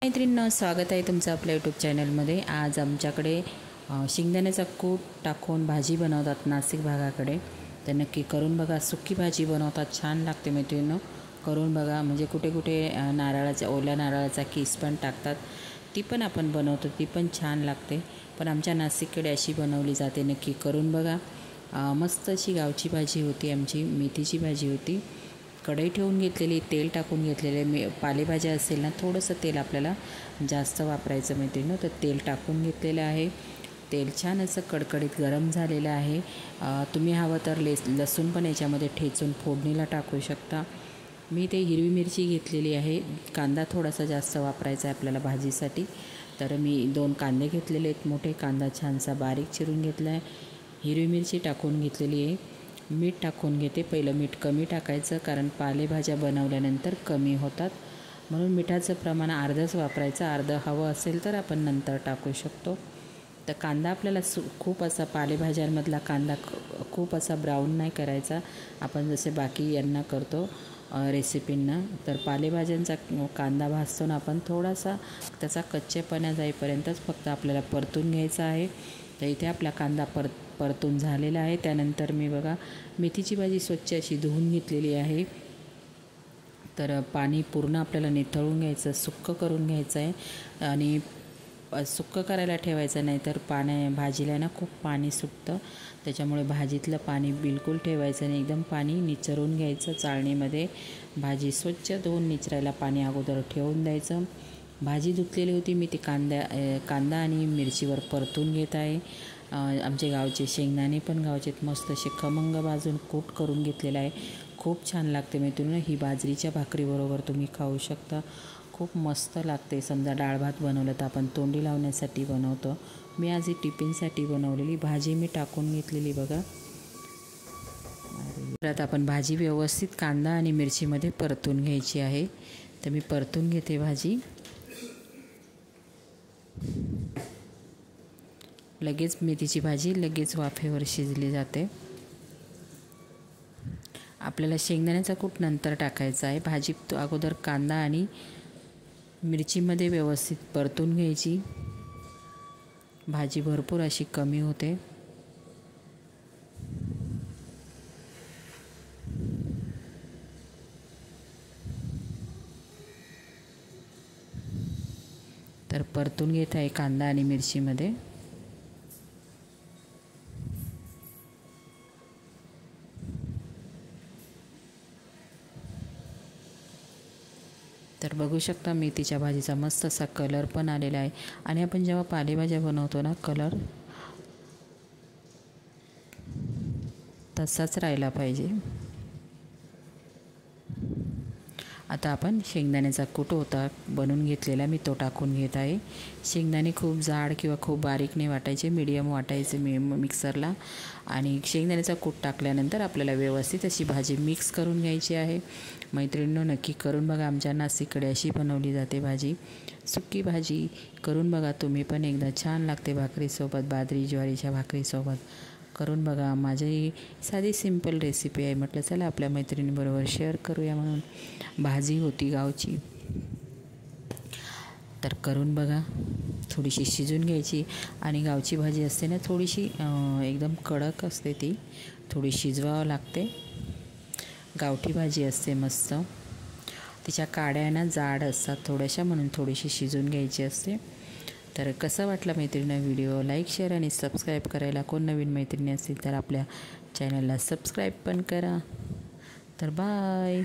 मैत्रिणींनो, स्वागत आहे तुमचं आपल्या यूट्यूब चॅनलमध्ये। आज आमच्याकडे शेंगदाण्याचा कूट टाकून भाजी बनवतात नाशिक भागाकडे। तर नक्की करून बघा। सुकी भाजी बनवतात, छान लागते मैत्रिणींनो, करून बघा। म्हणजे कुठे कुठे नारळाच्या ओल्या नारळाचा किस पण टाकतात, ती पण आपण बनवतो, ती पण छान लागते। पण आमच्या नाशिककडे अशी बनवली जाते, नक्की करून बघा। मस्त अशी गावची भाजी होती आमची, मेथीची भाजी होती। कढई ठेवून घेतलेली, तेल टाकून घेतलेले। पालेभाज्या असेल ना, थोडंसं तेल आपल्याला जास्त वापरायचं मैत्रिणींनो। तर तेल टाकून घेतलेलं आहे। तेल छान असं कडकडीत गरम झालेलं आहे। तुम्ही हवं तर लसूण पण याच्यामध्ये ठेचून फोडणीला टाकू शकता। मी ते हिरवी मिरची घेतलेली आहे। कांदा थोडासा जास्त वापरायचा आहे आपल्याला भाजीसाठी, तर मी 2 कांदे घेतलेले आहेत, मोठे कांदा छानसा बारीक चिरून घेतला आहे। हिरवी मिरची टाकून घेतलेली आहे। मीठ टाकून घेते। पहिलं मीठ कमी टाकायचं, कारण पालेभाज्या बनवल्यानंतर कमी होतात, म्हणून मिठाचं प्रमाण अर्धच वापरायचं। अर्धं हवं असेल तर आपण नंतर टाकू शकतो। तर कांदा आपल्याला खूप असा पालेभाज्यांमधला कांदा खूप असा ब्राऊन नाही करायचा, आपण जसे बाकी यांना करतो रेसिपींना। तर पालेभाज्यांचा कांदा भाजतो ना आपण, थोडासा त्याचा कच्चेपणा जाईपर्यंतच फक्त आपल्याला परतून घ्यायचा आहे। तर इथे आपला कांदा परतून झालेला आहे। त्यानंतर मी बघा, मेथीची भाजी स्वच्छ अशी धुवून घेतलेली आहे। तर पाणी पूर्ण आपल्याला निथळून घ्यायचं, सुक्कं करून घ्यायचं आहे। आणि सुक्कं करायला ठेवायचं, नाही तर भाजीला ना खूप पाणी सुटतं, त्याच्यामुळे भाजीतलं पाणी बिलकुल ठेवायचं नाही, एकदम पाणी निचरून घ्यायचं चाळणीमध्ये। भाजी स्वच्छ धुवून निचरायला पाणी अगोदर ठेवून द्यायचं। भाजी धुतलेली होती, मी ती कांदा आणि मिरचीवर परतून घेत आहे। आमचे गावचे शेंगदाणे पण गावचेत, मस्त असे खमंग भाजून कूट करून घेतलेला आहे। खूप छान लागते मैत्रिणींनो, ही बाजरीच्या भाकरीबरोबर तुम्ही खाऊ शकता, खूप मस्त लागते। समजा डाळ भात बनवलं तर आपण तोंडी लावण्यासाठी बनवतो, मी आज ही टिफिनसाठी बनवलेली भाजी मी टाकून घेतलेली बघा। परत आपण भाजी व्यवस्थित कांदा आणि मिरचीमध्ये परतून घ्यायची आहे। तर मी परतून घेते भाजी। लगेच मेथीची भाजी लगेच वाफेवर शिजली जाते। आपल्याला शेंगदाण्याचा कूट नंतर टाकायचा आहे। भाजी अगोदर कांदा आणि मिरचीमध्ये व्यवस्थित परतून घ्यायची, भाजी भरपूर अशी कमी होते। तर परतून घेत आहे कांदा आणि मिरचीमध्ये। तर बघू शकता, मेथीच्या भाजीचा मस्त असा कलर पण आलेला आहे। आणि आपण जेव्हा पालेभाज्या बनवतो ना, कलर तसाच राहिला पाहिजे। आता आपण शेंगदाण्याचा कूट होता बनवून घेतलेला, मी तो टाकून घेत आहे। शेंगदाणे खूप जाड किंवा खूप बारीक नाही वाटायचे, मीडियम वाटायचे मिक्सरला। आणि शेंगदाण्याचा कूट टाकल्यानंतर आपल्याला व्यवस्थित अशी भाजी मिक्स करून घ्यायची आहे। मैत्रिणींनो, नक्की करून बघा, आमच्या नाशिककडे अशी बनवली जाते भाजी, सुकी भाजी। करून बघा तुम्ही पण एकदा, छान लागते भाकरीसोबत, बाजरी ज्वारीच्या भाकरीसोबत करून बघा। माझी साधी सिंपल रेसिपी आहे, म्हटलं चला आपल्या मैत्रिणीबरोबर शेअर करूया म्हणून। भाजी होती गावची, तर करून बघा। थोडीशी शिजून घ्यायची, आणि गावची भाजी असते ना, थोडीशी एकदम कडक असते, ती थोडी शिजवावं लागते। गावठी भाजी असते मस्त, तिच्या काड्या ना जाड असतात थोड्याशा, म्हणून थोडीशी शिजून घ्यायची असते। तर कसं वाटलं मैत्रिणींना व्हिडिओ, लाईक शेअर आणि सबस्क्राईब करायला, कोण नवीन मैत्रिणी असतील तर आपल्या चॅनलला सबस्क्राईब पण करा। तर बाय।